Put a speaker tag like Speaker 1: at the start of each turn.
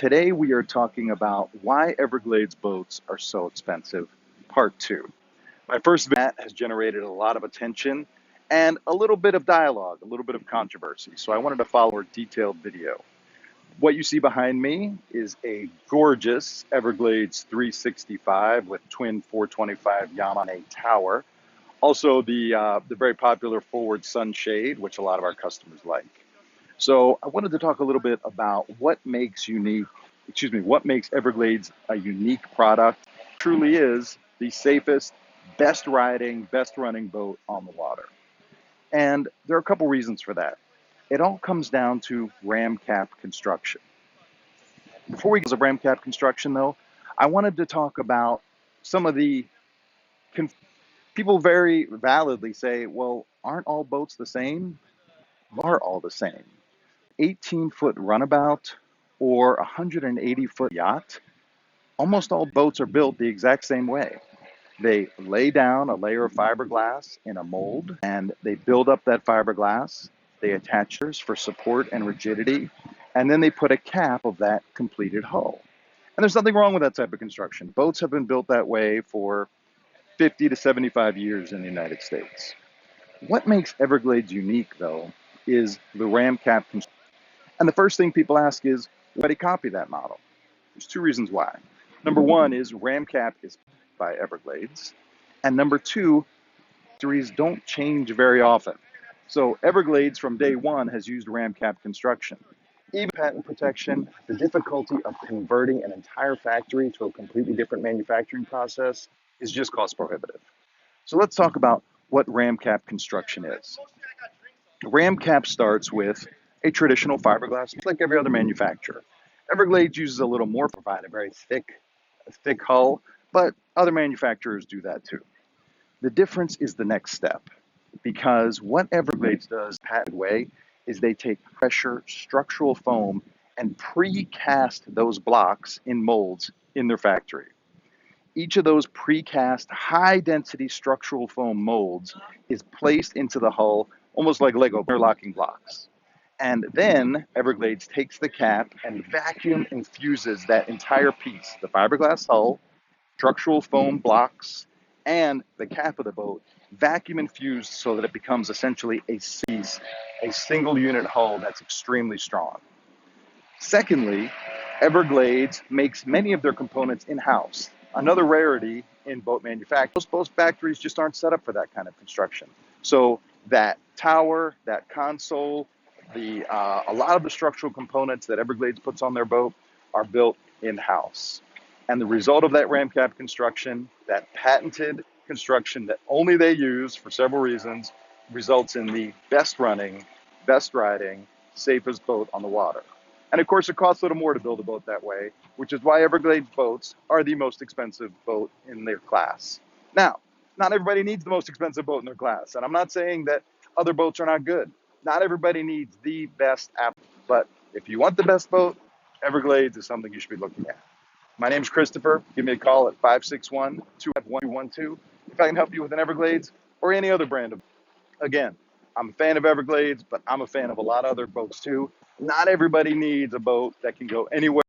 Speaker 1: Today we are talking about why Everglades boats are so expensive, part two. My first video has generated a lot of attention and a little bit of dialogue, a little bit of controversy, so I wanted to follow a detailed video. What you see behind me is a gorgeous Everglades 365 with twin 425 Yamane tower. Also the very popular forward sunshade, which a lot of our customers like. So I wanted to talk a little bit about what makes Everglades a unique product. It truly is the safest, best riding, best running boat on the water. And there are a couple reasons for that. It all comes down to RamCap construction. Before we get to RamCap construction though, I wanted to talk about some of the people very validly say, well, aren't all boats the same? Are all the same. 18-foot runabout or 180-foot yacht, almost all boats are built the exact same way. They lay down a layer of fiberglass in a mold and they build up that fiberglass. They attach yours for support and rigidity, and then they put a cap of that completed hull. And there's nothing wrong with that type of construction. Boats have been built that way for 50 to 75 years in the United States. What makes Everglades unique, though, is the RamCap construction. And the first thing people ask is, why did they copy that model? There's two reasons why. Number one is RamCap is by Everglades. And number two, factories don't change very often. So Everglades from day one has used RamCap construction. Even patent protection, the difficulty of converting an entire factory to a completely different manufacturing process is just cost prohibitive. So let's talk about what RamCap construction is. RamCap starts with a traditional fiberglass, just like every other manufacturer. Everglades uses a little more to provide a very thick hull, but other manufacturers do that too. The difference is the next step, because what Everglades does the patented way is they take pressure structural foam and precast those blocks in molds in their factory. Each of those precast high-density structural foam molds is placed into the hull almost like Lego interlocking blocks. And then Everglades takes the cap and vacuum infuses that entire piece, the fiberglass hull, structural foam blocks, and the cap of the boat, vacuum infused so that it becomes essentially a single unit hull that's extremely strong. Secondly, Everglades makes many of their components in-house. Another rarity in boat manufacturing. Most boat factories just aren't set up for that kind of construction. So that tower, that console, a lot of the structural components that Everglades puts on their boat are built in-house. And the result of that RamCap construction, that patented construction that only they use for several reasons, results in the best running, best riding, safest boat on the water. And of course, it costs a little more to build a boat that way, which is why Everglades boats are the most expensive boat in their class. Now, not everybody needs the most expensive boat in their class. And I'm not saying that other boats are not good. Not everybody needs the best app, but if you want the best boat, Everglades is something you should be looking at. My name's Christopher. Give me a call at 561-251-212 if I can help you with an Everglades or any other brand of. Again, I'm a fan of Everglades, but I'm a fan of a lot of other boats too. Not everybody needs a boat that can go anywhere.